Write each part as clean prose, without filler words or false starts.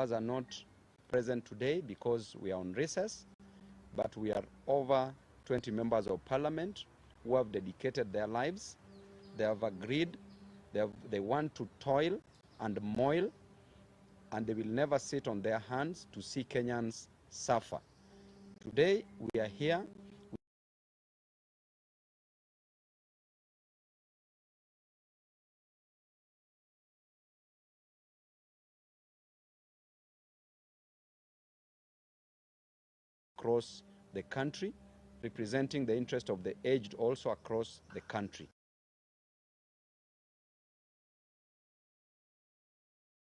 are not present today because we are on recess, but we are over 20 members of parliament who have dedicated their lives. They have agreed, they want to toil and moil, and they will never sit on their hands to see Kenyans suffer. Today we are here across the country, representing the interest of the aged also across the country.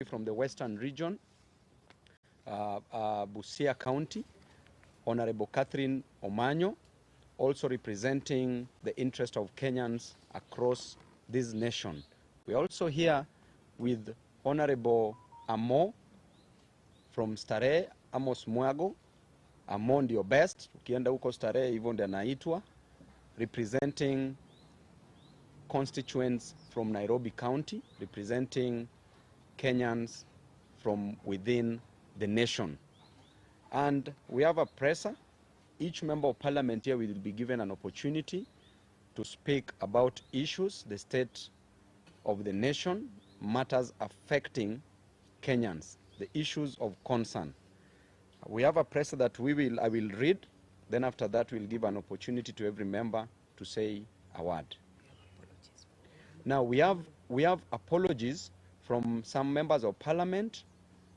From the Western region, Busia County, Honorable Catherine Omanyo, also representing the interest of Kenyans across this nation. We're also here with Honorable Amo from Starehe, Amos Mwago. Amo ndio best, ukienda huko Starehe hivyo ndio anaitwa, representing constituents from Nairobi County, representing Kenyans from within the nation. And we have a presser. Each member of parliament here will be given an opportunity to speak about issues, the state of the nation, matters affecting Kenyans, the issues of concern. We have a presser that I will read, then after that we'll give an opportunity to every member to say a word. Now we have apologies from some members of parliament.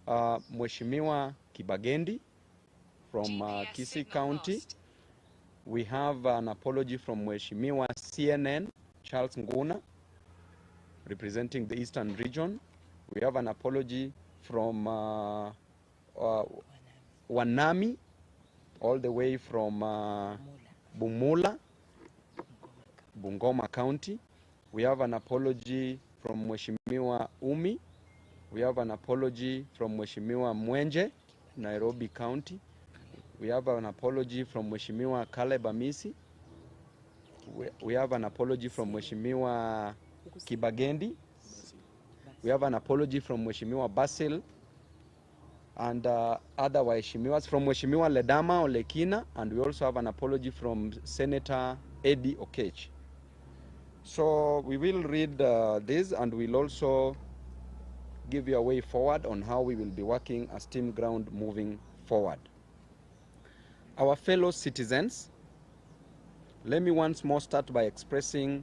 Mheshimiwa Kibagendi from Kisii County. We have an apology from Mheshimiwa CNN Charles Nguna, representing the Eastern region. We have an apology from Wanami, all the way from Bumula, Bungoma County. We have an apology from Mheshimiwa Umi. We have an apology from Mheshimiwa Mwenje, Nairobi County. We have an apology from Mheshimiwa Caleb Amisi. We have an apology from Mheshimiwa Kibagendi. We have an apology from Mheshimiwa Basil and other Waheshimiwas, from Mheshimiwa Ledama Olekina, and we also have an apology from Senator Eddie Okech. So we will read this, and we'll also give you a way forward on how we will be working as Team Ground moving forward. Our fellow citizens, let me once more start by expressing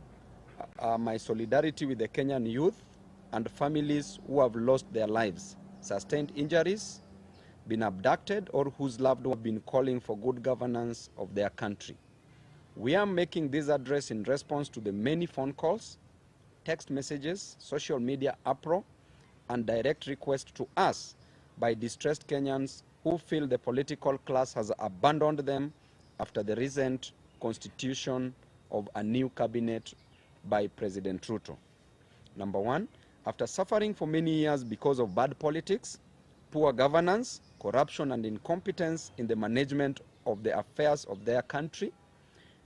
my solidarity with the Kenyan youth and families who have lost their lives, sustained injuries, been abducted, or whose loved ones have been calling for good governance of their country. We are making this address in response to the many phone calls, text messages, social media uproar, and direct requests to us by distressed Kenyans who feel the political class has abandoned them after the recent constitution of a new cabinet by President Ruto. Number one, after suffering for many years because of bad politics, poor governance, corruption, and incompetence in the management of the affairs of their country,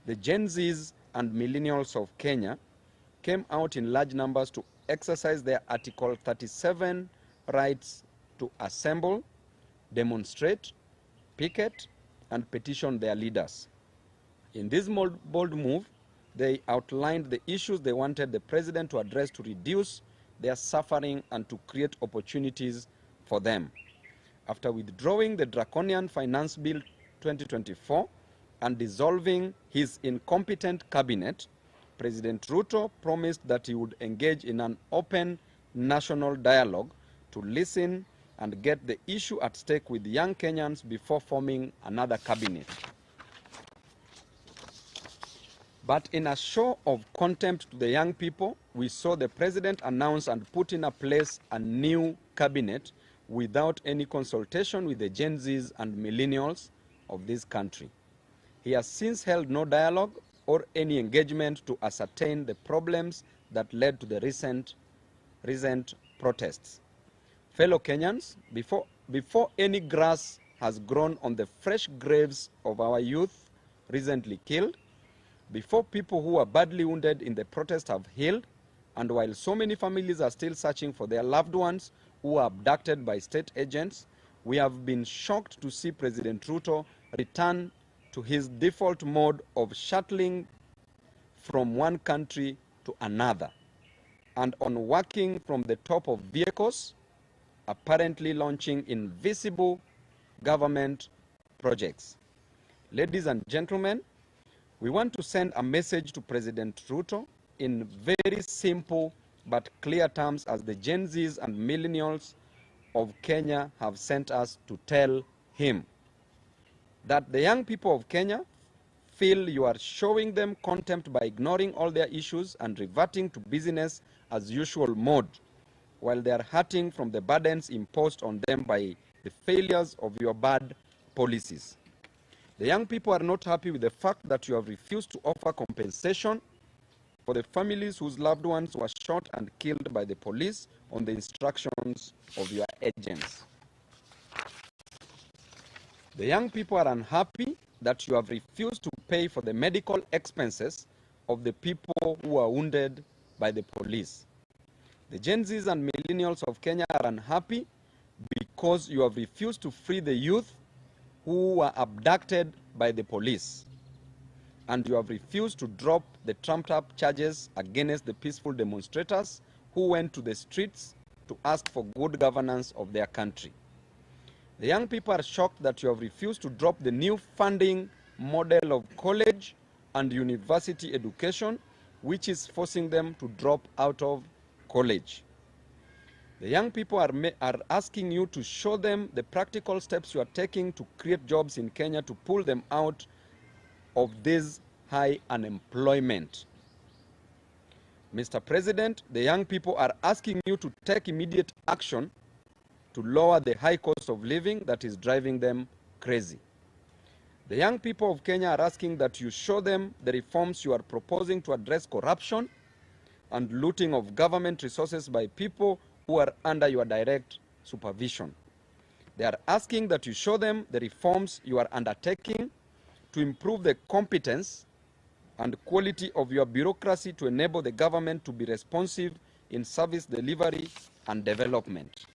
the Gen Zs and millennials of Kenya came out in large numbers to exercise their Article 37 rights to assemble, demonstrate, picket, and petition their leaders. In this bold move, they outlined the issues they wanted the president to address to reduce their suffering and to create opportunities for them. After withdrawing the draconian Finance Bill 2024 and dissolving his incompetent cabinet, President Ruto promised that he would engage in an open national dialogue to listen and get the issue at stake with young Kenyans before forming another cabinet. But in a show of contempt to the young people, we saw the president announce and put in place a new cabinet without any consultation with the Gen Zs and millennials of this country. He has since held no dialogue or any engagement to ascertain the problems that led to the recent protests. Fellow Kenyans, before any grass has grown on the fresh graves of our youth recently killed, before people who were badly wounded in the protest have healed, and while so many families are still searching for their loved ones who were abducted by state agents, we have been shocked to see President Ruto return to his default mode of shuttling from one country to another and on working from the top of vehicles, apparently launching invisible government projects. Ladies and gentlemen, we want to send a message to President Ruto in very simple but clear terms as the Gen Zs and millennials of Kenya have sent us to tell him that the young people of Kenya feel you are showing them contempt by ignoring all their issues and reverting to business as usual mode while they are hurting from the burdens imposed on them by the failures of your bad policies. The young people are not happy with the fact that you have refused to offer compensation for the families whose loved ones were shot and killed by the police on the instructions of your agents. The young people are unhappy that you have refused to pay for the medical expenses of the people who were wounded by the police. The Gen Zs and millennials of Kenya are unhappy because you have refused to free the youth who were abducted by the police. And you have refused to drop the trumped-up charges against the peaceful demonstrators who went to the streets to ask for good governance of their country. The young people are shocked that you have refused to drop the new funding model of college and university education, which is forcing them to drop out of college. The young people are asking you to show them the practical steps you are taking to create jobs in Kenya to pull them out of this high unemployment. Mr. President, the young people are asking you to take immediate action to lower the high cost of living that is driving them crazy. The young people of Kenya are asking that you show them the reforms you are proposing to address corruption and looting of government resources by people who are under your direct supervision. They are asking that you show them the reforms you are undertaking to improve the competence and quality of your bureaucracy to enable the government to be responsive in service delivery and development.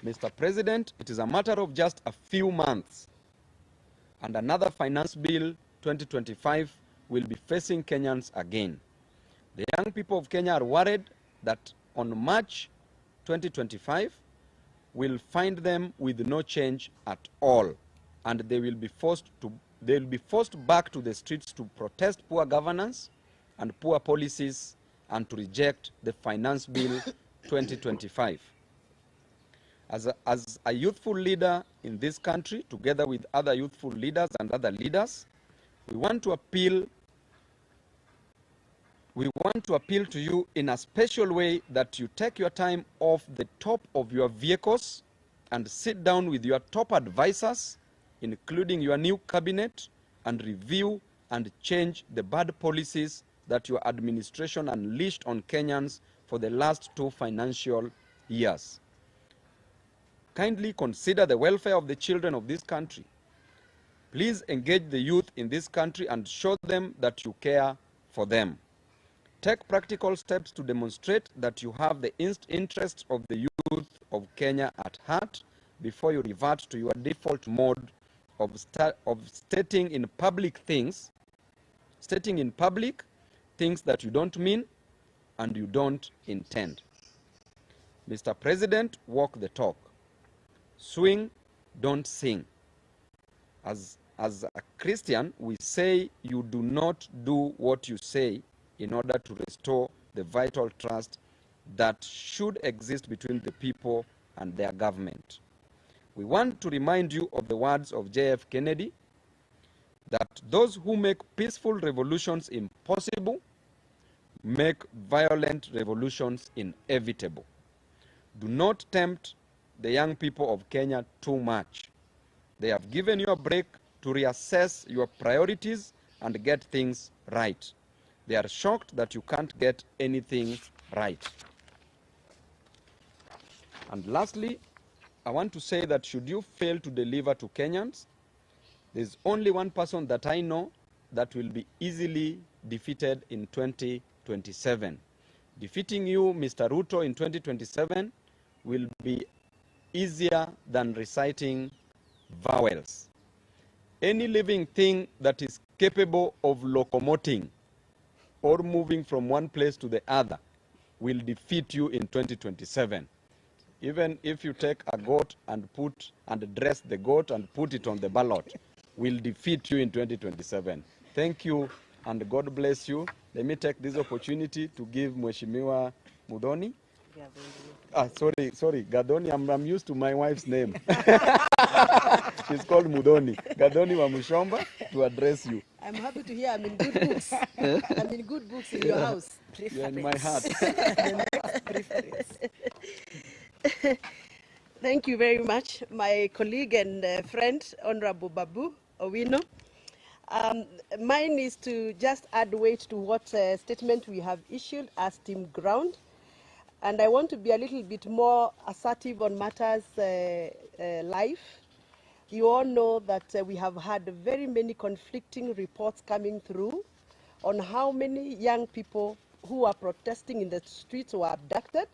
Mr. President, it is a matter of just a few months and another finance bill 2025 will be facing Kenyans again. The young people of Kenya are worried that on March 2025 will find them with no change at all, and they will be forced back to the streets to protest poor governance and poor policies and to reject the finance bill 2025. As a youthful leader in this country, together with other youthful leaders and other leaders, we want to appeal to you in a special way that you take your time off the top of your vehicles and sit down with your top advisors, including your new cabinet, and review and change the bad policies that your administration unleashed on Kenyans for the last 2 financial years. Kindly consider the welfare of the children of this country. Please engage the youth in this country and show them that you care for them. Take practical steps to demonstrate that you have the interests of the youth of Kenya at heart before you revert to your default mode of stating in public things that you don't mean and you don't intend. Mr. President, walk the talk. Swing, don't sing. As a Christian, we say you do not do what you say in order to restore the vital trust that should exist between the people and their government. We want to remind you of the words of J.F. Kennedy, that those who make peaceful revolutions impossible make violent revolutions inevitable. Do not tempt the young people of Kenya too much. They have given you a break to reassess your priorities and get things right. They are shocked that you can't get anything right. And lastly, I want to say that should you fail to deliver to Kenyans, there's only one person that I know that will be easily defeated in 2027. Defeating you, Mr. Ruto, in 2027 will be easier than reciting vowels. Any living thing that is capable of locomoting or moving from one place to the other will defeat you in 2027. Even if you take a goat and dress the goat and put it on the ballot, will defeat you in 2027. Thank you and God bless you. Let me take this opportunity to give Mheshimiwa Mudhoni. Sorry, Gathoni. I'm used to my wife's name. She's called Mudhoni. Gathoni Wamuchomba to address you. I'm happy to hear I'm in good books. I'm in good books in your house. You're in my heart. The next preference. Thank you very much, my colleague and friend, Honorable Babu Owino. Mine is to just add weight to what statement we have issued as Team Ground. And I want to be a little bit more assertive on matters life. You all know that we have had very many conflicting reports coming through on how many young people who are protesting in the streets were abducted,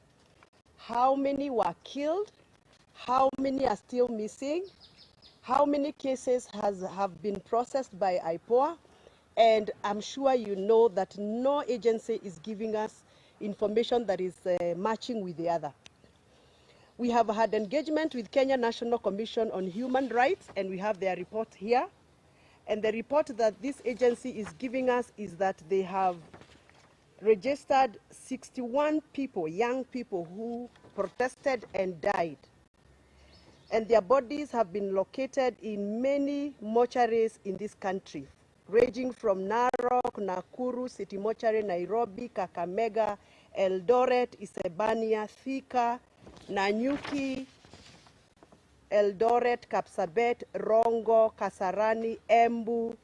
how many were killed, how many are still missing, how many cases have been processed by IPOA, and I'm sure you know that no agency is giving us information that is matching with the other. We have had engagement with Kenya National Commission on Human Rights, and we have their report here. And the report that this agency is giving us is that they have registered 61 people, young people who protested and died. And their bodies have been located in many mortuaries in this country, ranging from Narok, Nakuru, City Mortuary, Nairobi, Kakamega, Eldoret, Isebania, Thika, Nanyuki, Eldoret, Kapsabet, Rongo, Kasarani, Embu,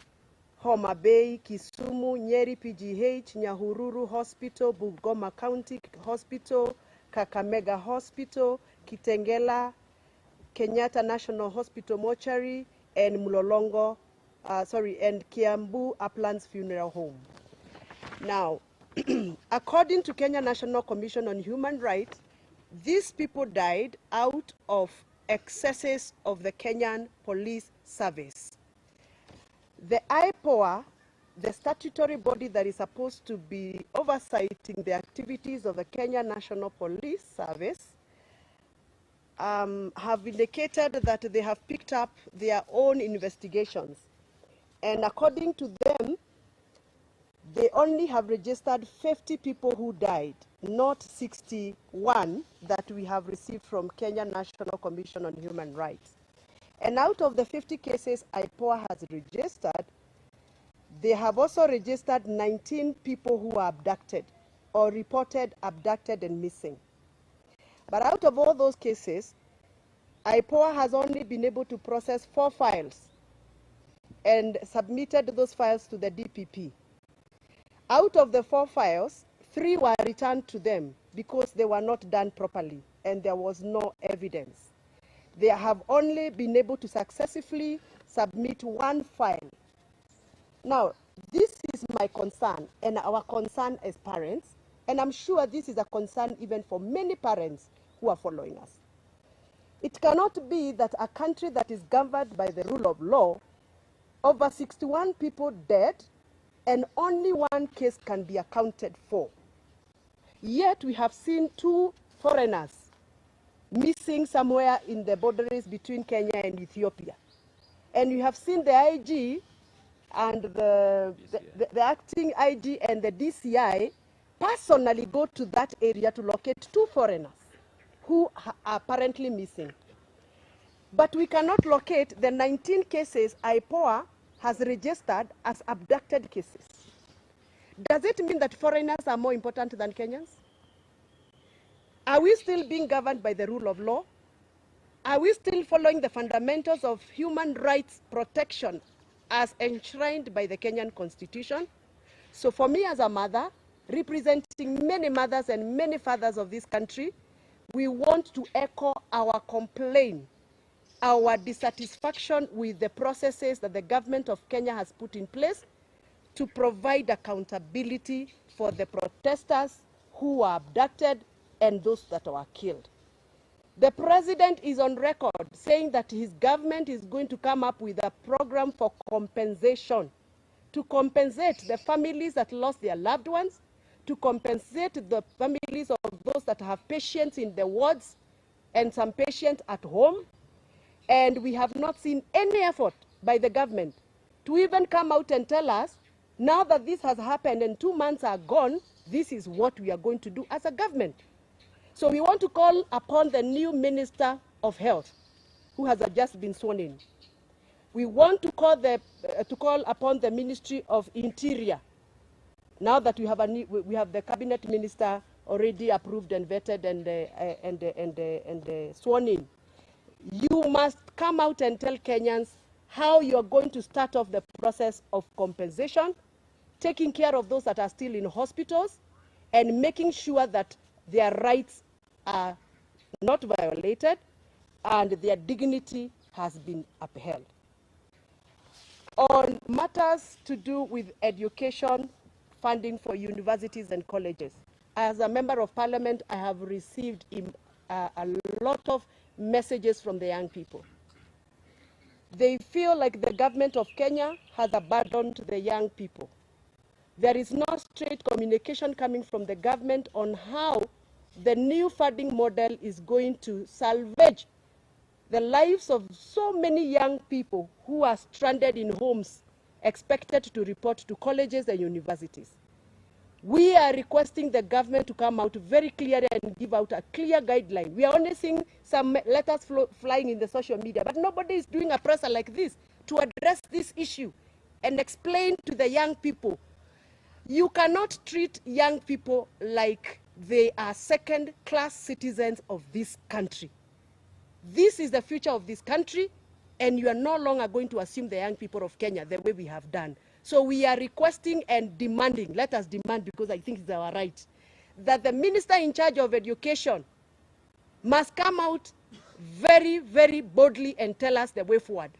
Homa Bay, Kisumu, Nyeri PGH, Nyahururu Hospital, Bungoma County Hospital, Kakamega Hospital, Kitengela, Kenyatta National Hospital Mortuary, and Mlolongo, and Kiambu Uplands Funeral Home. Now, according to Kenya National Commission on Human Rights, these people died out of excesses of the Kenyan Police Service. The IPOA, the statutory body that is supposed to be oversighting the activities of the Kenya National Police Service, have indicated that they have picked up their own investigations. And according to them, they only have registered 50 people who died, not 61 that we have received from Kenya National Commission on Human Rights. And out of the 50 cases IPOA has registered, they have also registered 19 people who were abducted or reported abducted and missing. But out of all those cases, IPOA has only been able to process 4 files and submitted those files to the DPP. Out of the 4 files, 3 were returned to them because they were not done properly and there was no evidence. They have only been able to successfully submit 1 file. Now, this is my concern and our concern as parents, and I'm sure this is a concern even for many parents who are following us. It cannot be that a country that is governed by the rule of law, over 61 people dead, and only 1 case can be accounted for. Yet we have seen 2 foreigners missing somewhere in the boundaries between Kenya and Ethiopia. And you have seen the IG and the acting IG and the DCI personally go to that area to locate 2 foreigners who are apparently missing. But we cannot locate the 19 cases IPOA has registered as abducted cases. Does it mean that foreigners are more important than Kenyans? Are we still being governed by the rule of law? Are we still following the fundamentals of human rights protection as enshrined by the Kenyan Constitution? So for me as a mother, representing many mothers and many fathers of this country, we want to echo our complaint, our dissatisfaction with the processes that the government of Kenya has put in place to provide accountability for the protesters who were abducted and those that were killed. The president is on record saying that his government is going to come up with a program for compensation, to compensate the families that lost their loved ones, to compensate the families of those that have patients in the wards and some patients at home. And we have not seen any effort by the government to even come out and tell us, now that this has happened and 2 months are gone, this is what we are going to do as a government. So we want to call upon the new Minister of Health, who has just been sworn in. We want to call upon the Ministry of Interior, now that we have the cabinet minister already approved and vetted and sworn in. You must come out and tell Kenyans how you are going to start off the process of compensation, taking care of those that are still in hospitals, and making sure that their rights are not violated and their dignity has been upheld. On matters to do with education, funding for universities and colleges, as a member of parliament, I have received a lot of messages from the young people. They feel like the government of Kenya has abandoned the young people. There is no straight communication coming from the government on how the new funding model is going to salvage the lives of so many young people who are stranded in homes, expected to report to colleges and universities. We are requesting the government to come out very clearly and give out a clear guideline. We are only seeing some letters flying in the social media, but nobody is doing a presser like this to address this issue and explain to the young people. You cannot treat young people like they are second-class citizens of this country. This is the future of this country, and you are no longer going to assume the young people of Kenya the way we have done. So we are requesting and demanding, let us demand because I think it's our right, that the minister in charge of education must come out very, very boldly and tell us the way forward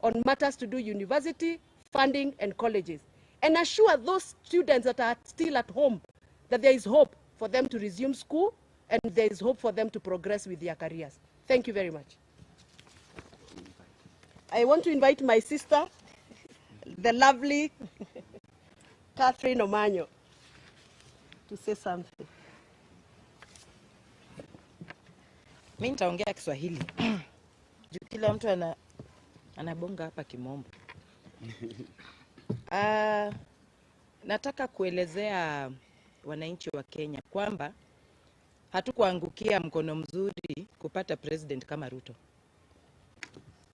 on matters to do university, funding, and colleges, and assure those students that are still at home that there is hope for them to resume school and there is hope for them to progress with their careers. Thank you very much. I want to invite my sister, the lovely Catherine Omanyo, to say something. Mimi nitaongea Kiswahili. Juu kila mtu anabonga hapa Kimombo. Nataka kuelezea wananchi wa Kenya kwamba hatukuangukia mkono mzuri kupata president kama Ruto.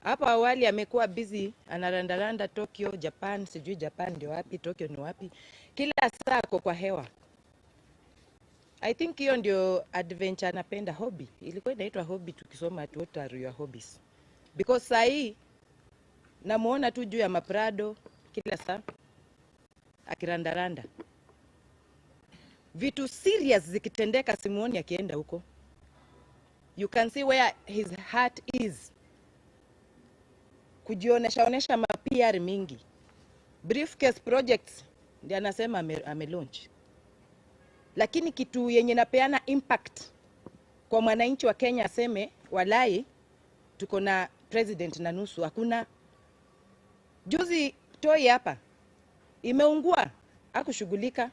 Hapa awali amekuwa busy anarandaranda Tokyo, Japan, sijui Japan ndio wapi, Tokyo ni wapi. Kila saa kwa hewa. I think hiyo ndio adventure anapenda, hobby. Ilikuwa inaitwa hobby tukisoma at what are your hobbies. Because sahi namuona tu juu ya maprado kila saa akirandaranda. Vitu serious zikitendeka simuoni akienda huko. You can see where his heart is. Kujionesha ma-PR mingi. Briefcase projects ndio anasema ame-launch. Lakini kitu yenye napeana impact kwa mwananchi wa Kenya aseme walai tuko na president na nusu, hakuna. Juzi toi hapa imeungua, hakushughulika.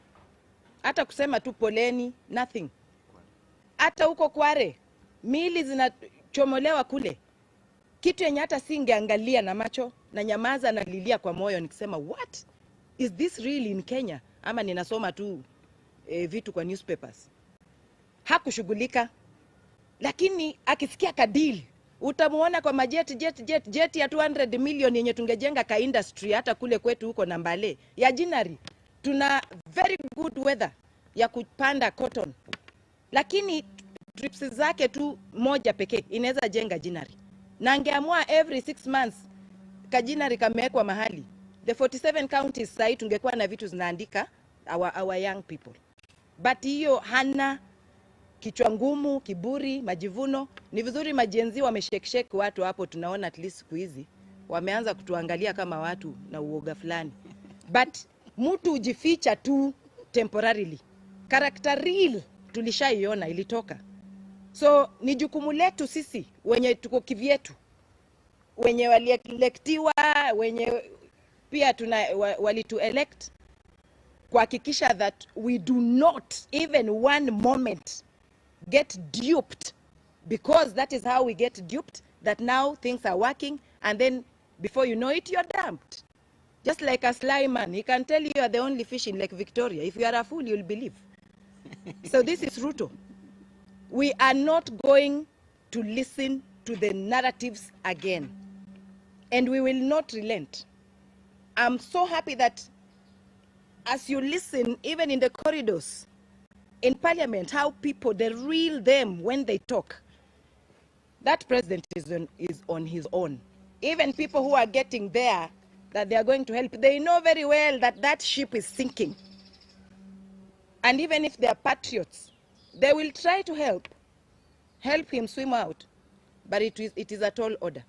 Hata kusema tu poleni, nothing. Hata huko Kware mili zinachomolewa kule. Kitu yenye hata singeangalia na macho na nyamaza na lilia kwa moyo nikisema what is this really in Kenya, ama ninasoma tu vitu kwa newspapers. Hakushughulika. Lakini akisikia kadili utamuona kwa majet ya 200 million yenye tungejenga ka industry hata kule kwetu huko na Mbale ya Jinari. Tuna very good weather ya kupanda cotton. Lakini trips zake tu moja pekee inaweza jenga Jinari. Na angeamua every 6 months kajinari kamewekwa mahali. The 47 counties sasa tungekuwa na vitu zinaandika our young people. But hiyo hana, kichwa ngumu, kiburi, majivuno. Ni vizuri majenzi wameshekeshek watu hapo, tunaona at least siku hizi wameanza kutuangalia kama watu na uoga fulani. But mtu ujificha tu temporarily. Character real tulishaiona ilitoka. So ni jukumu letu sisi wenye tuko kivyetu, wenye walielektiwa, wenye pia walitu elect, kuhakikisha that we do not even one moment get duped, because that is how we get duped, that now things are working and then before you know it you're dumped. Just like a sly man, he can tell you are the only fish in Lake Victoria. If you are a fool, you'll believe. So this is Ruto. We are not going to listen to the narratives again, and we will not relent. I'm so happy that as you listen, even in the corridors, in parliament, how people, the real them when they talk, that president is on his own. Even people who are getting there, that they are going to help, they know very well that that ship is sinking. And even if they are patriots, they will try to help him swim out. But it is a tall order.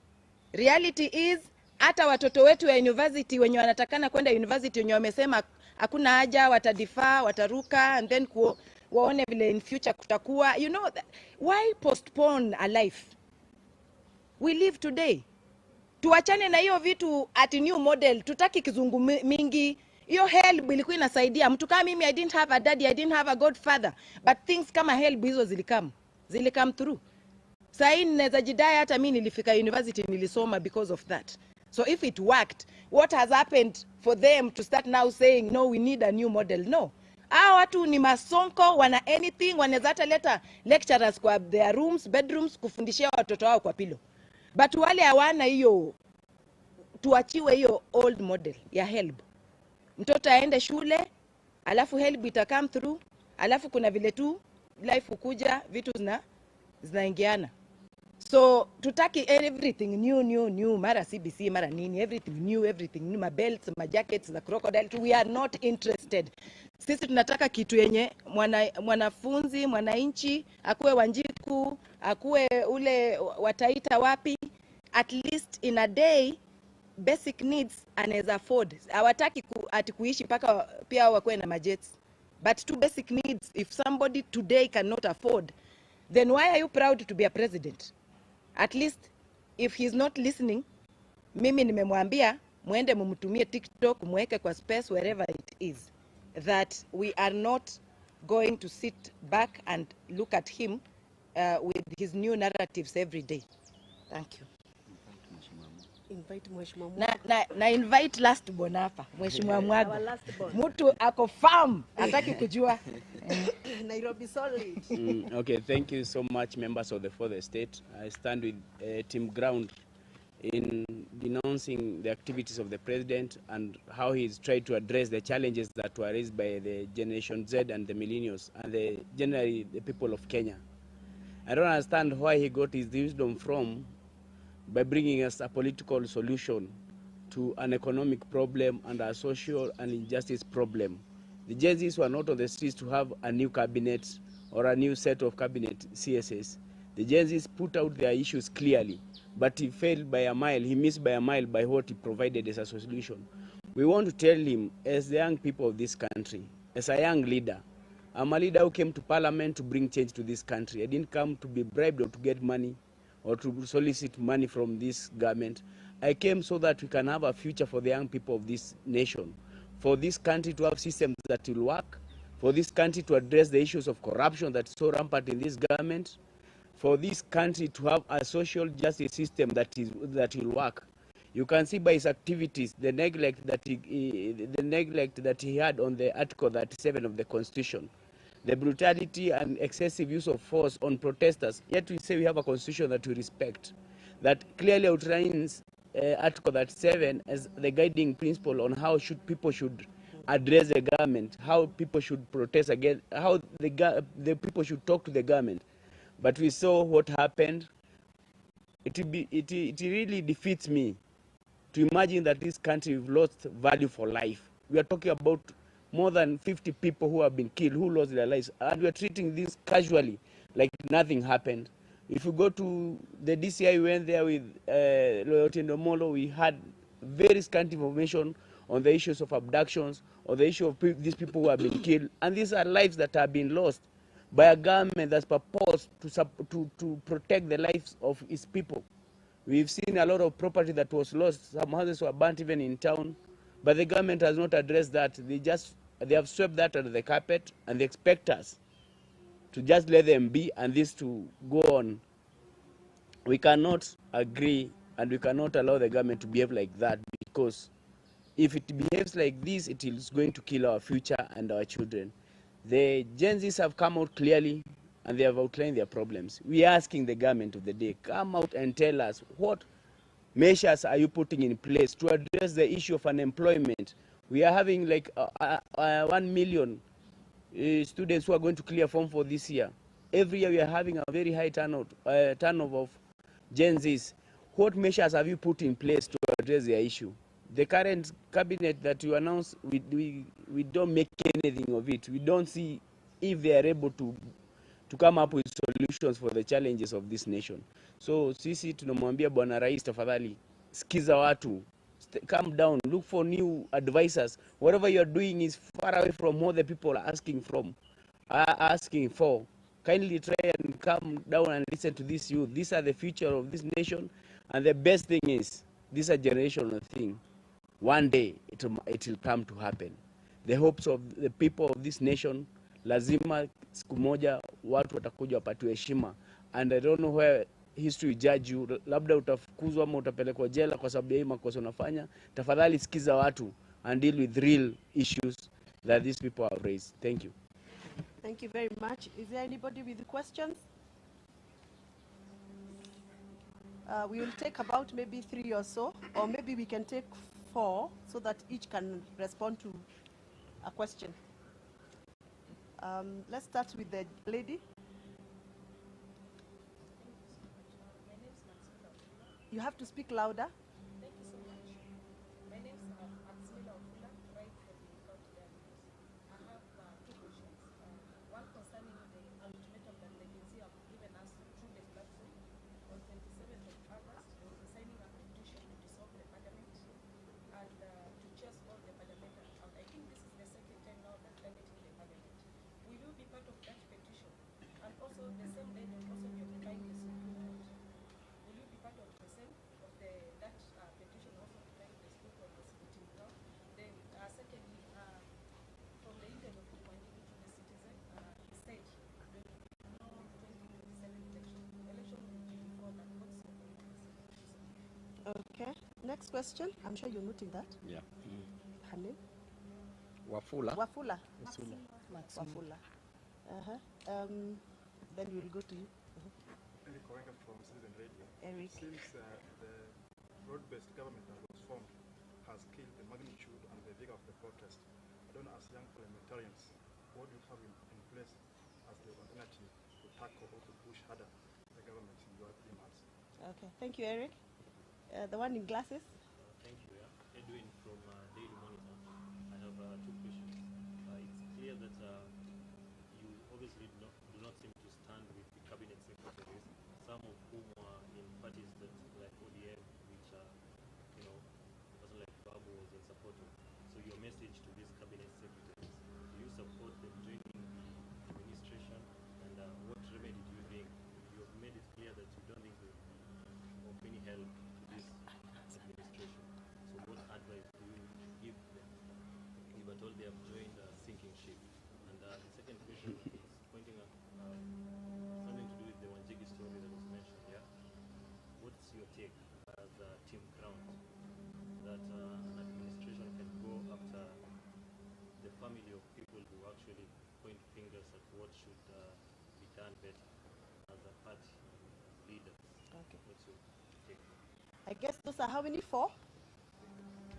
Reality is, hata watoto wetu ya university wenye wanatakana kwenda university wenye wamesema hakuna haja, watadifaa, wataruka, and then waone vile in future kutakuwa. You know, why postpone a life? We live today. Tuachane na hiyo vitu at new model, tutaki kizungu mingi. Hiyo help ilikuwa inasaidia mtu kama mimi. I didn't have a daddy, I didn't have a godfather, but things kama help hizo zilikam through. Sahi ninaweza jidai hata mimi nilifika university nilisoma because of that. So if it worked, what has happened for them to start now saying no, we need a new model? No. Hao watu ni masonko, wana anything, wanaweza hata leta lecturers kwa their rooms, bedrooms kufundishia watoto wao kwa pilo. But wale hawana hiyo, tuachiwe hiyo old model ya help. Mtoto aende shule, alafu help ita come through, alafu kuna vile tu life ukuja, vitu zinaingiana. So tutaki everything new, mara CBC, mara nini, everything new, ma belts, ma jackets, the crocodile. We are not interested. Sisi tunataka kitu yenye mwanafunzi, mwananchi, akuwe Wanjiku, akuwe ule wataita wapi, at least in a day, basic needs anaweza afford. Hawataki kuishi paka pia wakuwe na majets. But two basic needs, if somebody today cannot afford, then why are you proud to be a president? At least, if he's not listening, mimi nimemwambia, muende mumutumie TikTok, muweke kwa space, wherever it is, that we are not going to sit back and look at him with his new narratives every day. Thank you. Invite Mheshimiwa na invite last born hapa, Mheshimiwa Mwago. Mtu ako farm, hataki kujua. Nairobi solid. Okay, thank you so much, members of the fourth estate. I stand with Team Ground in denouncing the activities of the president and how he's tried to address the challenges that were raised by the Generation Z and the millennials and generally the people of Kenya. I don't understand why he got his wisdom from by bringing us a political solution to an economic problem and a social and injustice problem. The Gen Zs were not on the streets to have a new cabinet or a new set of cabinet CSS. The Gen Zs put out their issues clearly, but he failed by a mile, he missed by a mile by what he provided as a solution. We want to tell him, as the young people of this country, as a young leader, I'm a leader who came to parliament to bring change to this country. I didn't come to be bribed or to get money or to solicit money from this government. I came so that we can have a future for the young people of this nation, for this country to have systems that will work, for this country to address the issues of corruption that's so rampant in this government, for this country to have a social justice system that will work. You can see by his activities the neglect that he had on the Article 37 of the Constitution, the brutality and excessive use of force on protesters. Yet we say we have a constitution that we respect, that clearly outlines Article 37 as the guiding principle on how people should address the government, how people should protest against, how the people should talk to the government. But we saw what happened. It really defeats me to imagine that this country we've lost value for life. We are talking about more than 50 people who have been killed, who lost their lives, and we are treating this casually, like nothing happened. If you go to the DCI, we went there with Loyalty Ndomolo, we had very scant information on the issues of abductions, or the issue of these people who have been killed, and these are lives that have been lost. by a government that's purposed to protect the lives of its people. We've seen a lot of property that was lost. Some houses were burnt even in town, but the government has not addressed that. They have swept that under the carpet, and they expect us to just let them be and this to go on. We cannot agree, and we cannot allow the government to behave like that, because if it behaves like this, it is going to kill our future and our children. The Gen Zs have come out clearly and they have outlined their problems. We are asking the government of the day, come out and tell us what measures are you putting in place to address the issue of unemployment. We are having like 1 million students who are going to clear form for this year. Every year we are having a very high turnover of Gen Zs. What measures have you put in place to address their issue? The current cabinet that you announced, we don't make anything of it. We don't see if they are able to come up with solutions for the challenges of this nation. So sisi tunamwambia Bwana Rais, tafadhali sikiza watu, calm down, look for new advisors. Whatever you are doing is far away from what the people are asking for. Kindly try and calm down and listen to this youth. These are the future of this nation, and the best thing is, this is a generational thing. One day it will come to happen. The hopes of the people of this nation, lazima siku moja watu watakuja wapatiwe heshima, and I don't know where history will judge you. Labda utafukuzwa ama utapelekwa jela kwa sababu ya hii makosa unafanya. Tafadhali sikiza watu and deal with real issues that these people have raised. Thank you. Thank you very much. Is there anybody with questions? We will take about maybe 3 or so, or maybe we can take 4 so that each can respond to a question. Let's start with the lady. You have to speak louder. Thank you so much. My name is Maximila Ofula, right from the county. I have 2 questions. One concerning the ultimatum that the agency have given us through the platform. On 27th of August, they will be signing a petition to dissolve the parliament and to chase all the parliamentary out. I think this is the second time now that they're getting the parliament. Will you be part of that petition? And also the same day they will also be occupying the Supreme Court. Will you be part of the same that petition also occupying the Supreme Court was voting now? Then secondly, from the interview of Wandini to the Citizen, he said there will be no 2027 election. Election will be before that. What's your point? Okay. Next question. I'm sure you're noting that. Yeah. Her name? Wafula. Wafula. Maximum. Wafula. Then we'll go to you. Eric Orenga from Citizen Radio. Eric. Seems the broad-based government that was formed has killed the magnitude and the vigor of the protest. I don't know, as young parliamentarians, what do you have in place as the alternative to tackle or to push harder the government in your demands? Okay. Thank you, Eric. The one in glasses. Thank you. Yeah. Edwin from Daily Monitor. I have 2 questions. It's clear that you obviously do not seem to stand with the cabinet secretaries, some of whom are in parties that like ODM, which a person like Babu was in support of. So your message to these cabinet secretaries, do you support them joining the administration, and what remedy do you think? You have made it clear that you don't think they of any help to this administration. So what advice do you give them if at all they have joined a sinking ship? And the second question is pointing at something to do with the Wanjigi story that was mentioned. Yeah. What's your take as Team Ground that an administration can go after the family of people who actually point fingers at what should be done better as a party leader? Okay. What's your take? I guess those are how many? 4?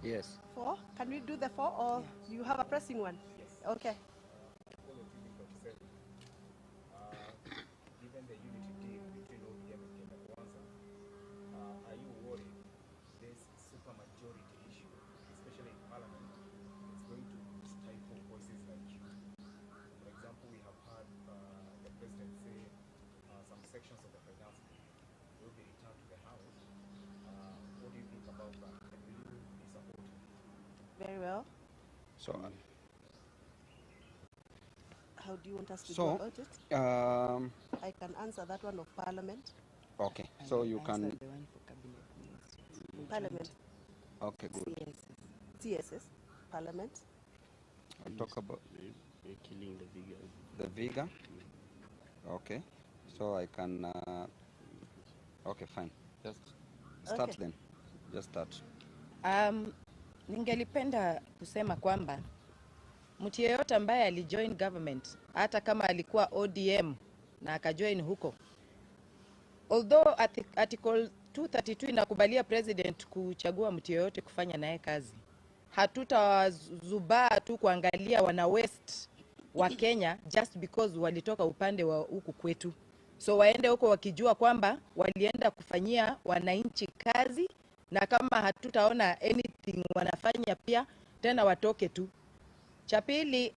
Yes. 4? Can we do the 4, or you have a pressing one? Yes. Okay. Given the unity deal between ODM and Kenya Kwanza, are you worried this supermajority issue, especially in Parliament, is going to stifle voices like you? For example, we have heard the President say some sections of the finance bill will be returned to the House. What do you think about that? And will you be supportive? Very well. So How do you want us to go So, about it? I can answer that one of Parliament. okay, so you can, Answer the one for cabinet ministers. Parliament, okay, good. CSS, Parliament. I'll talk about They're killing the vigor. the vigor. Okay, so I can, okay, fine. Just start Okay. then. Just start. Ningelipenda kusema kwamba mtu yeyote ambaye alijoin government, hata kama alikuwa ODM na akajoin huko, although article 232 inakubalia president kuchagua mtu yeyote kufanya naye kazi, hatutazubaa tu kuangalia wana west wa Kenya just because walitoka upande wa huku kwetu. So waende huko wakijua kwamba walienda kufanyia wananchi kazi, na kama hatutaona anything wanafanya pia tena watoke tu. Cha pili,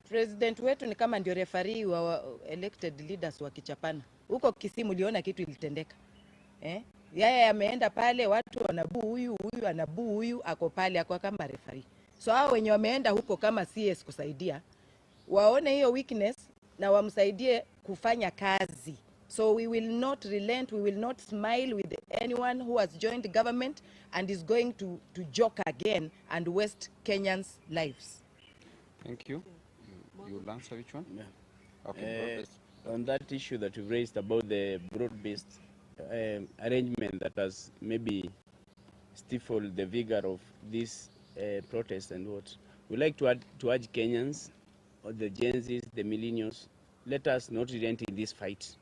president wetu ni kama ndio referee wa elected leaders wakichapana. Huko Kisimu uliona kitu ilitendeka. Yeye ameenda pale, watu wanabuu huyu, huyu anabuu huyu, ako pale ako kama referee. So hao wenye wameenda huko kama CS kusaidia, waone hiyo weakness na wamsaidie kufanya kazi. So we will not relent, we will not smile with anyone who has joined the government and is going to joke again and waste Kenyans' lives. Thank you. You'll answer which one? Yeah. Okay, broad-based. On that issue that you've raised about the broad-based arrangement that has maybe stifled the vigor of this protest and what, we like to urge Kenyans, or the Gen Zs, the millennials, let us not relent in this fight.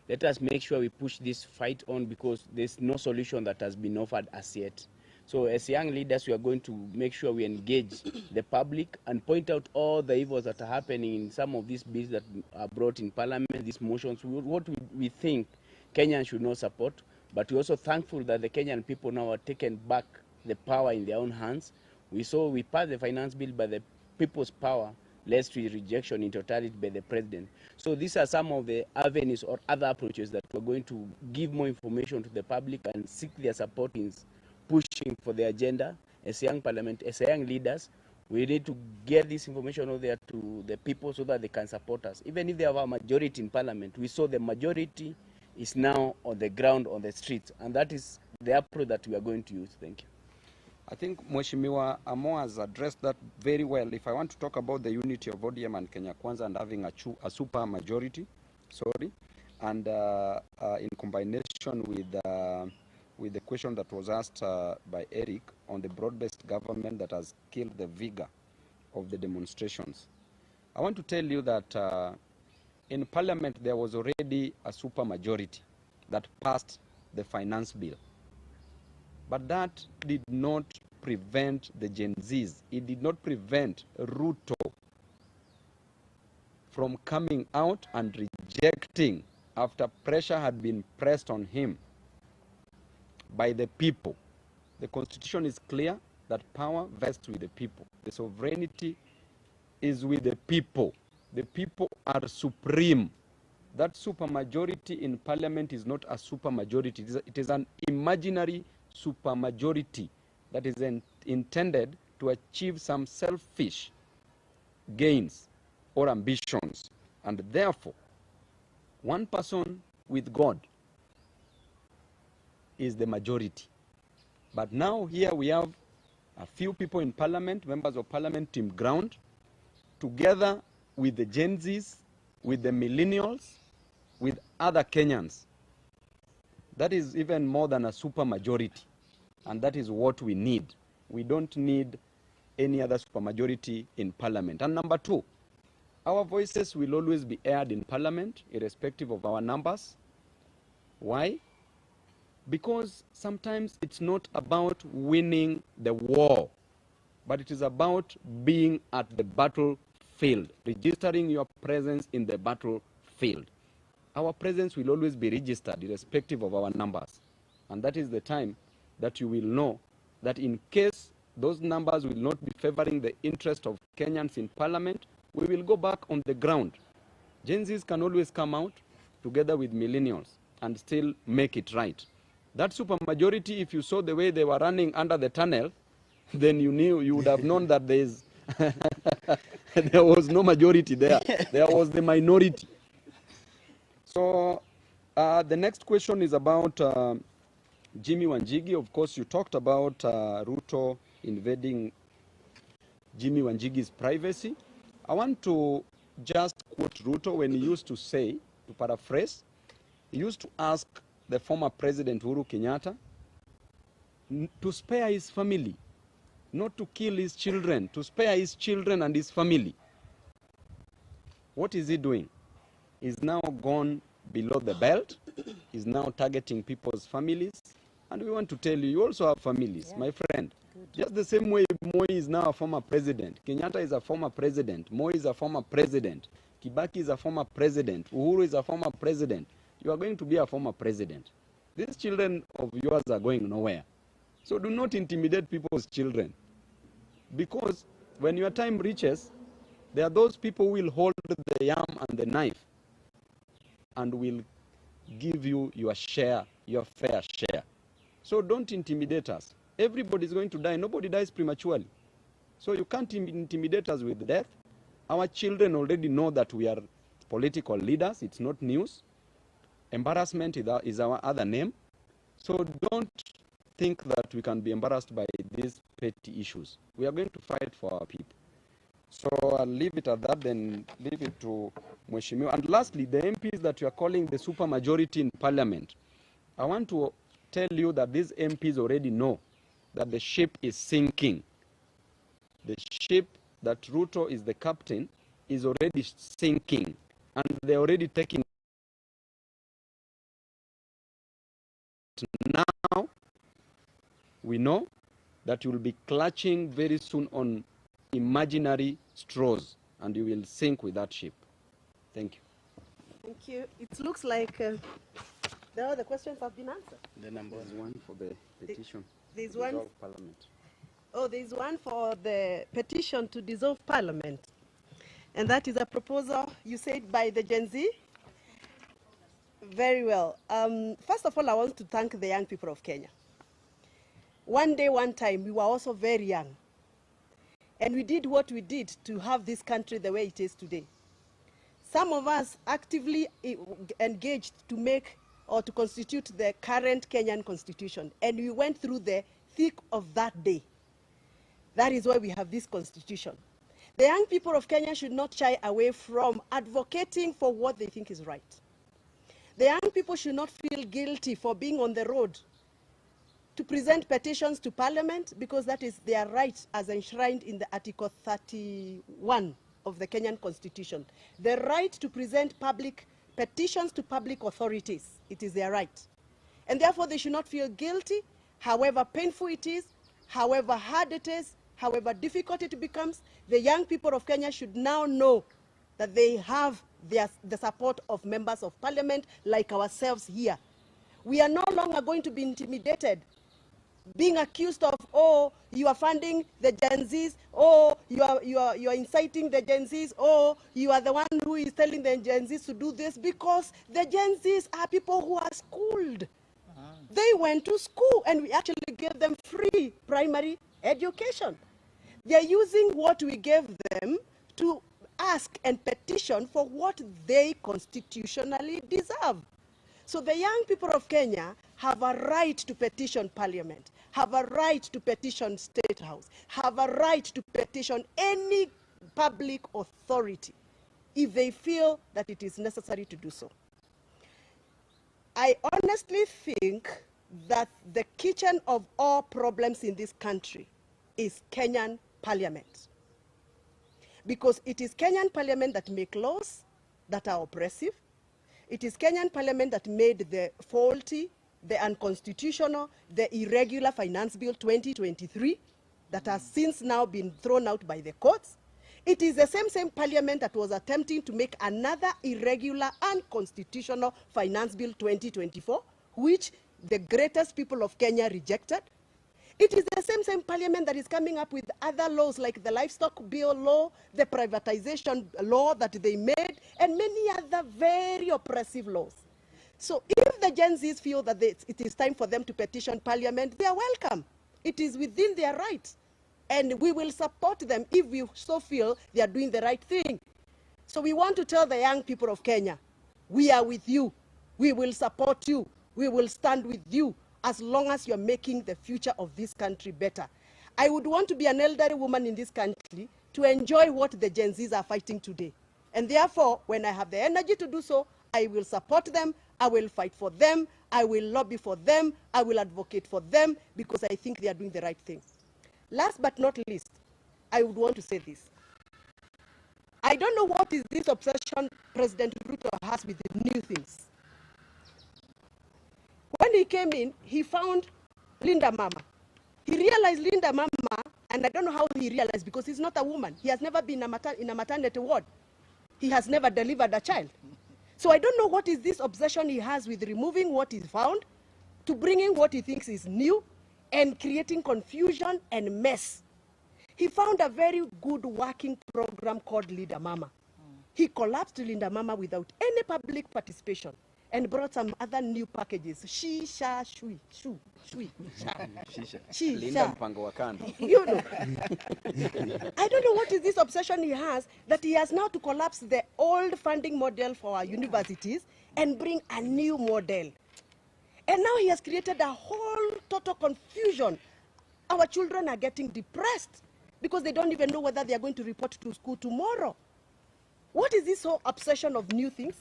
Let us make sure we push this fight on, because there's no solution that has been offered as yet. So as young leaders, we are going to make sure we engage the public and point out all the evils that are happening in some of these bills that are brought in Parliament, these motions, what we think Kenyans should not support. But we're also thankful that the Kenyan people now are taken back the power in their own hands. We passed the finance bill by the people's power, led to rejection in totality by the president. So these are some of the avenues or other approaches that we're going to give more information to the public and seek their support in pushing for the agenda. As young parliament, as young leaders, we need to get this information out there to the people so that they can support us. Even if they have a majority in parliament, we saw the majority is now on the ground, on the streets, and that is the approach that we are going to use. Thank you. I think Mheshimiwa Amo has addressed that very well. If I want to talk about the unity of ODM and Kenya Kwanza and having a super majority, and in combination with the question that was asked by Eric on the broad-based government that has killed the vigor of the demonstrations, I want to tell you that in Parliament there was already a super majority that passed the finance bill. But that did not prevent the Gen Zs. It did not prevent Ruto from coming out and rejecting, after pressure had been pressed on him by the people. The Constitution is clear that power vests with the people. The sovereignty is with the people. The people are supreme. That supermajority in Parliament is not a supermajority. It is an imaginary supermajority that is intended to achieve some selfish gains or ambitions. And therefore, one person with God is the majority. But now here we have a few people in Parliament, members of Parliament, Team Ground, together with the Gen Zs, with the millennials, with other Kenyans. That is even more than a supermajority, and that is what we need. We don't need any other supermajority in Parliament. And number two, our voices will always be heard in Parliament, irrespective of our numbers. Why? Because sometimes it's not about winning the war, but it is about being at the battlefield, registering your presence in the battlefield. Our presence will always be registered, irrespective of our numbers. And that is the time that you will know that in case those numbers will not be favoring the interest of Kenyans in Parliament, we will go back on the ground. Gen Zs can always come out together with millennials and still make it right. That supermajority, if you saw the way they were running under the tunnel, then you would have known that there is There was no majority there. There was the minority. So the next question is about Jimmy Wanjigi. Of course, you talked about Ruto invading Jimmy Wanjigi's privacy. I want to just quote Ruto when he used to say, to paraphrase, he used to ask the former President Uhuru Kenyatta to spare his family, not to kill his children, to spare his children and his family. What is he doing? He's now gone below the belt. He's now targeting people's families. And we want to tell you, you also have families, my friend. Just the same way Moi is now a former president, Kenyatta is a former president, Moi is a former president, Kibaki is a former president, Uhuru is a former president. You are going to be a former president. These children of yours are going nowhere. So do not intimidate people's children. Because when your time reaches, there are those people who will hold the yam and the knife and will give you your share, your fair share. So don't intimidate us. Everybody is going to die. Nobody dies prematurely. So you can't intimidate us with death. Our children already know that we are political leaders. It's not news. Embarrassment is our other name. So don't think that we can be embarrassed by these petty issues. We are going to fight for our people. So I'll leave it at that, then leave it to Mheshimiwa. And lastly, the MPs that you are calling the supermajority in parliament, I want to tell you that these MPs already know that the ship is sinking. The ship that Ruto is the captain is already sinking, and they're already taking it. Now we know that you will be clutching very soon on imaginary straws, and you will sink with that ship. Thank you. Thank you. It looks like all the questions have been answered. The number one for the petition. There's to one. dissolve Parliament. Oh, there's one for the petition to dissolve Parliament. And that is a proposal, you said, by the Gen Z? Very well. First of all, I want to thank the young people of Kenya. One day, one time, we were also very young. And we did what we did to have this country the way it is today. Some of us actively engaged to make or to constitute the current Kenyan constitution. And we went through the thick of that day. That is why we have this constitution. The young people of Kenya should not shy away from advocating for what they think is right. The young people should not feel guilty for being on the road to present petitions to Parliament, because that is their right as enshrined in the Article 31 of the Kenyan Constitution. The right to present public petitions to public authorities. It is their right. And therefore they should not feel guilty, however painful it is, however hard it is, however difficult it becomes. The young people of Kenya should now know that they have the support of members of Parliament like ourselves here. We are no longer going to be intimidated, being accused of, oh, you are funding the Gen Zs, oh, you are inciting the Gen Zs, oh, you are the one who is telling the Gen Zs to do this, because the Gen Zs are people who are schooled. They went to school, and we actually gave them free primary education. They are using what we gave them to ask and petition for what they constitutionally deserve. So the young people of Kenya have a right to petition Parliament, have a right to petition State House, have a right to petition any public authority if they feel that it is necessary to do so. I honestly think that the kitchen of all problems in this country is Kenyan Parliament. Because it is Kenyan Parliament that make laws that are oppressive. It is Kenyan Parliament that made the faulty, the unconstitutional, the irregular Finance Bill 2023 that has since now been thrown out by the courts. It is the same Parliament that was attempting to make another irregular, unconstitutional Finance Bill 2024, which the greatest people of Kenya rejected. It is the same Parliament that is coming up with other laws like the livestock bill law, the privatization law that they made, and many other very oppressive laws. So if the Gen Zs feel that it is time for them to petition Parliament, they are welcome. It is within their rights. And we will support them if we so feel they are doing the right thing. So we want to tell the young people of Kenya, we are with you. We will support you. We will stand with you as long as you're making the future of this country better. I would want to be an elderly woman in this country to enjoy what the Gen Zs are fighting today. And therefore, when I have the energy to do so, I will support them, I will fight for them, I will lobby for them, I will advocate for them, because I think they are doing the right thing. Last but not least, I would want to say this. I don't know what is this obsession President Ruto has with the new things. When he came in, he found Linda Mama. He realized Linda Mama, and I don't know how he realized, because he's not a woman. He has never been in a maternity ward. He has never delivered a child. So I don't know what is this obsession he has with removing what he found to bringing what he thinks is new and creating confusion and mess. He found a very good working program called Linda Mama. He collapsed Linda Mama without any public participation and brought some other new packages. Shisha, shui, shu, shui, sha. Shisha. Linda mpango wa kando. You know. I don't know what is this obsession he has, that he has now to collapse the old funding model for our universities and bring a new model. And now he has created a whole total confusion. Our children are getting depressed because they don't even know whether they are going to report to school tomorrow. What is this whole obsession of new things?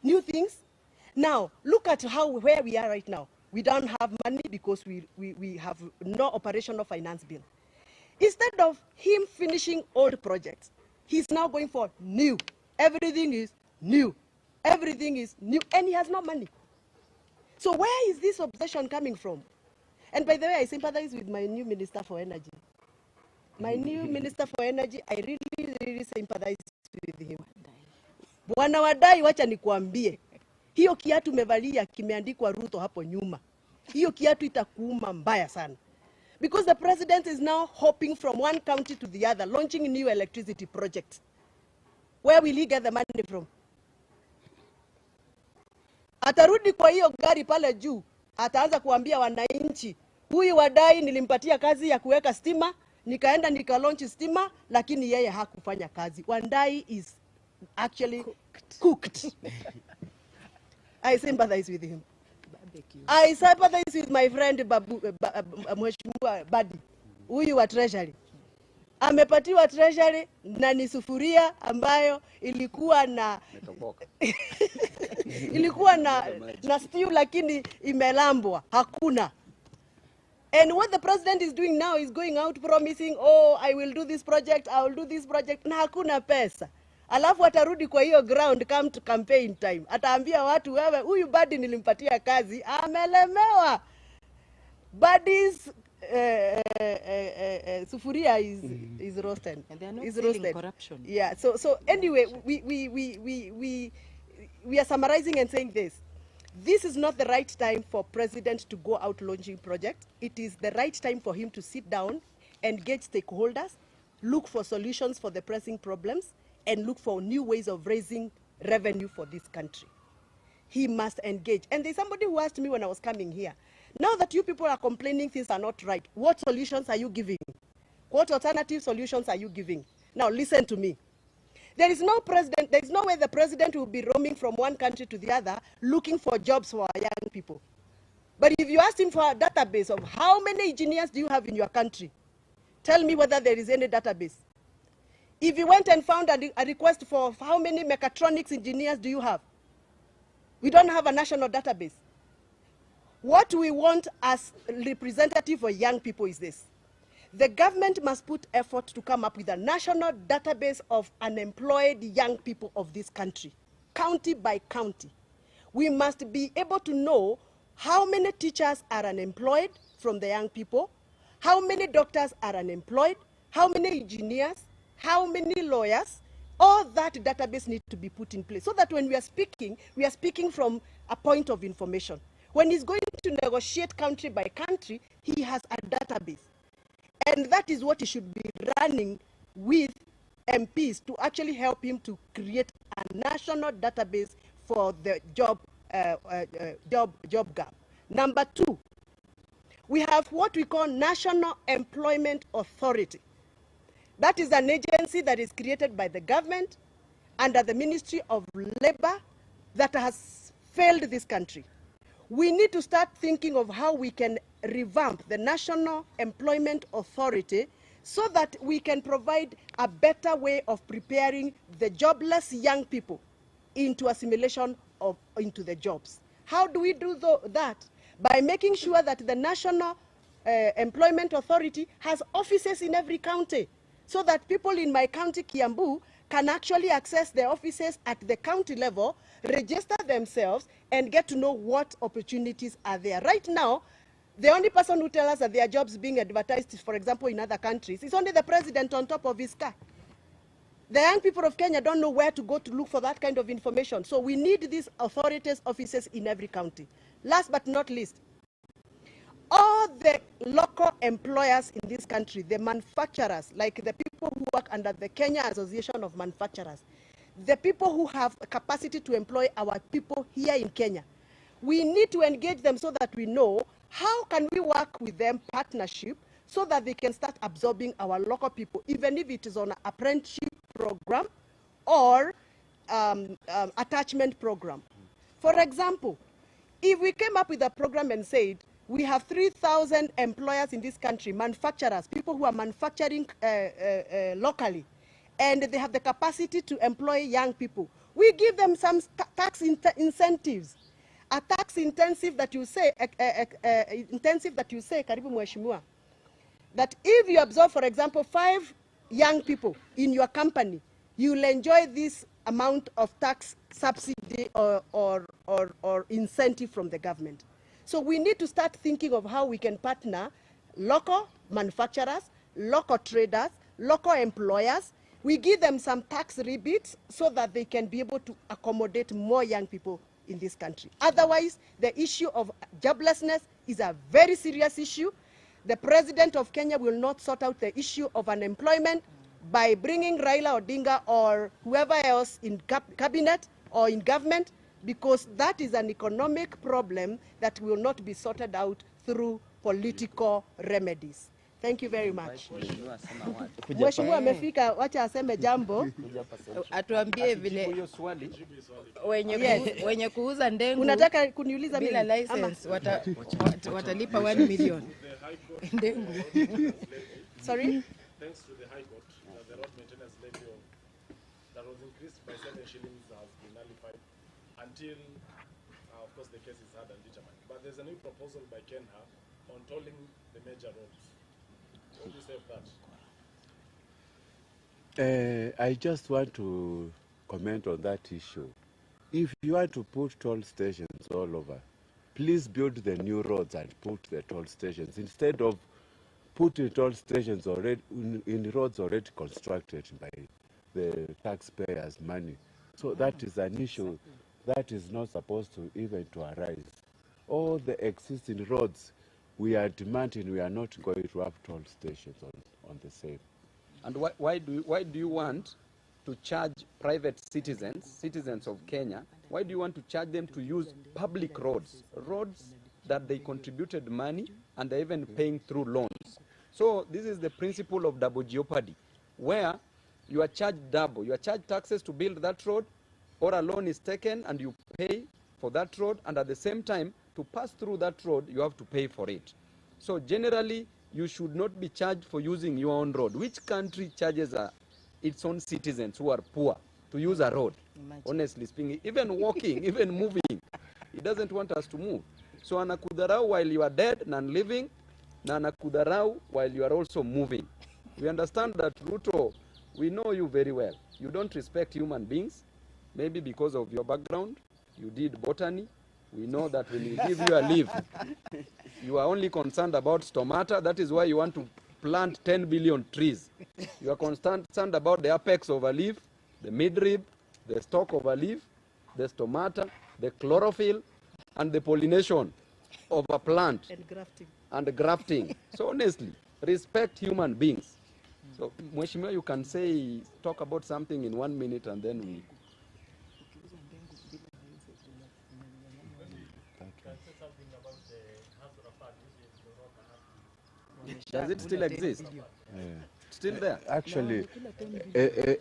New things? Now, look at where we are right now. We don't have money because we have no operational finance bill. Instead of him finishing old projects, he's now going for new. Everything is new. Everything is new, and he has no money. So where is this obsession coming from? And by the way, I sympathize with my new Minister for Energy. My new Minister for Energy, I really sympathize with him. Bwana Wadai, wacha nikuambie, hiyo kiatu umevalia kimeandikwa Ruto hapo nyuma. Hiyo kiatu itakuuma mbaya sana. Because the president is now hopping from one county to the other, launching new electricity projects. Where will he get the money from? Atarudi kwa hiyo gari pale juu, ataanza kuambia wananchi, huyu Wadai nilimpatia kazi ya kuweka stima, nikaenda nikalaunch stima, lakini yeye hakufanya kazi. Wadai is actually cooked. I sympathize with him. I sympathize with my friend Babu Mheshimiwa Badi, huyu wa Treasury. Amepatiwa Treasury na ni sufuria ambayo ilikuwa na ilikuwa na stew lakini imelambwa, hakuna. And what the president is doing now is going out promising, oh, I will do this project, I will do this project, na hakuna pesa. Alafu atarudi kwa hiyo ground come to campaign time. Ataambia watu, wewe huyu Badi nilimpatia kazi, amelemewa. Badi's sufuria is roasted. And they are not is selling roasted. corruption. Yeah. So anyway, we are summarizing and saying this. This is not the right time for president to go out launching projects. It is the right time for him to sit down, engage stakeholders, look for solutions for the pressing problems, and look for new ways of raising revenue for this country. He must engage. And there's somebody who asked me when I was coming here, now that you people are complaining things are not right, what solutions are you giving? What alternative solutions are you giving? Now listen to me. There is no president, there is no way the president will be roaming from one country to the other looking for jobs for our young people. But if you ask him for a database of how many engineers do you have in your country, tell me whether there is any database. If you went and found a request for how many mechatronics engineers do you have, we don't have a national database. What we want as representative for young people is this. The government must put effort to come up with a national database of unemployed young people of this country, county by county. We must be able to know how many teachers are unemployed from the young people, how many doctors are unemployed, how many engineers, how many lawyers. All that database needs to be put in place so that when we are speaking from a point of information. When he's going to negotiate country by country, he has a database. And that is what he should be running with MPs to actually help him to create a national database for the job gap. Number two, We have what we call National Employment Authority. That is an agency that is created by the government under the Ministry of Labor that has failed this country. We need to start thinking of how we can revamp the National Employment Authority so that we can provide a better way of preparing the jobless young people into assimilation into the jobs. How do we do that? By making sure that the National Employment Authority has offices in every county, so that people in my county, Kiambu, can actually access the offices at the county level, register themselves, and get to know what opportunities are there. Right now, the only person who tells us that there are jobs being advertised, for example, in other countries, is only the president on top of his car. The young people of Kenya don't know where to go to look for that kind of information. So we need these authorities' offices in every county. Last but not least, all the local employers in this country, the manufacturers, like the people who work under the Kenya Association of Manufacturers, the people who have a capacity to employ our people here in Kenya, we need to engage them so that we know how can we work with them partnership so that they can start absorbing our local people, even if it is on an apprenticeship program or attachment program. For example, if we came up with a program and said, we have 3,000 employers in this country, manufacturers, people who are manufacturing locally, and they have the capacity to employ young people. We give them some tax incentives. A tax intensive that you say, Karibu Mheshimiwa, that if you absorb, for example, 5 young people in your company, you will enjoy this amount of tax subsidy or incentive from the government. So we need to start thinking of how we can partner local manufacturers, local traders, local employers. We give them some tax rebates so that they can be able to accommodate more young people in this country. Otherwise, the issue of joblessness is a very serious issue. The president of Kenya will not sort out the issue of unemployment by bringing Raila Odinga or whoever else in cabinet or in government, because that is an economic problem that will not be sorted out through political remedies. Thank you very much. Mheshimiwa amefika, wacha aseme jambo. Atuambie vile wenye kuuza ndengu unataka kuniuliza bila mimi license watalipa 1 million ndengu. Sorry? Thanks to the High Court, the road maintenance levy that was increased by 7 shillings has been nullified until, of course, the case is heard and determined. But there's a new proposal by Kenya on tolling the major roads. What do you say of that? I just want to comment on that issue. If you want to put toll stations all over, please build the new roads and put the toll stations instead of putting toll stations already in roads already constructed by the taxpayers' money. So that is an issue that is not supposed to even to arise. All the existing roads we are demanding, we are not going to have toll stations on the same. And why do you want to charge private citizens of Kenya, why do you want to charge them to use public roads that they contributed money and they're even paying through loans? So this is the principle of double jeopardy, where you are charged double. You are charged taxes to build that road, or a loan is taken and you pay for that road, and at the same time, to pass through that road, you have to pay for it. So generally, you should not be charged for using your own road. Which country charges its own citizens who are poor to use a road? Imagine. Honestly speaking, even walking, even moving, it doesn't want us to move. So anakudharau while you are dead and living, na anakudharau while you are also moving. We understand that, Ruto, we know you very well. You don't respect human beings, maybe because of your background. You did botany. We know that when we give you a leave, you are only concerned about stomata. That is why you want to plant 10 billion trees. You are concerned about the apex of a leaf, the midrib, the stalk of a leaf, the stomata, the chlorophyll, and the pollination of a plant. And grafting. So honestly, respect human beings. So, Mheshimiwa, you can talk about something in 1 minute and then we... Can I say something about Hustler Fund, which is the road Does it still exist? Still there? Actually,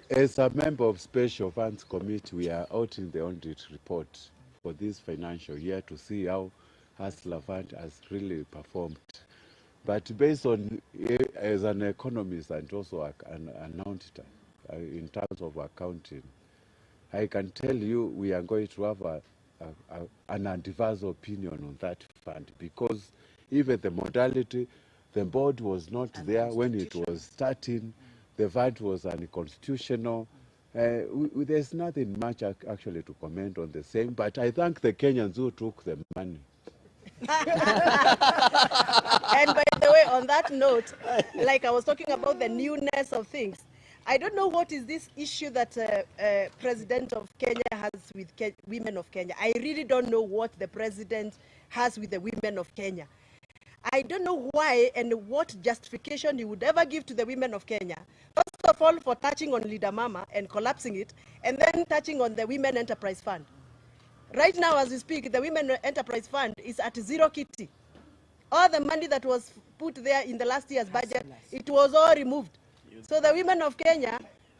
as a member of Special Funds Committee, we are out in the audit report for this financial year to see how Hustler Fund has really performed. But based on, as an economist and also an auditor, in terms of accounting, I can tell you we are going to have an adverse opinion on that fund, because even the modality, the board was not there when it was starting, the fund was unconstitutional. There's nothing much actually to comment on the same, but I thank the Kenyans who took the money. And by the way, on that note, like I was talking about the newness of things, I don't know what is this issue that President of Kenya has with women of Kenya. I really don't know what the president has with the women of Kenya. I don't know why and what justification he would ever give to the women of Kenya. First of all, for touching on Leader Mama and collapsing it, and then touching on the Women Enterprise Fund. Right now, as we speak, the Women Enterprise Fund is at zero kitty. All the money that was put there in the last year's budget, it was all removed. So the women of Kenya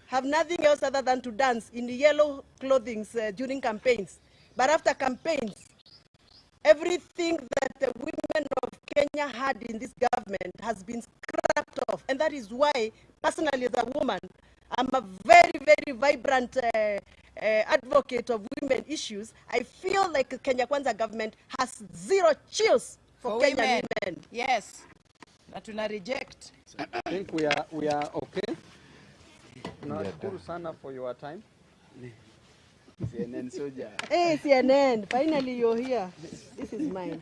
have nothing else other than to dance in the yellow clothing during campaigns. But after campaigns, everything that the women of Kenya had in this government has been scrapped off. And that is why, personally as a woman, I'm a very, very vibrant advocate of women issues. I feel like the Kenya Kwanza government has zero chills for Kenyan women. Yes. Na tuna reject. I think we are okay. Tunashukuru sana for your time. CNN soldier. Hey, CNN, finally you're here. This is mine.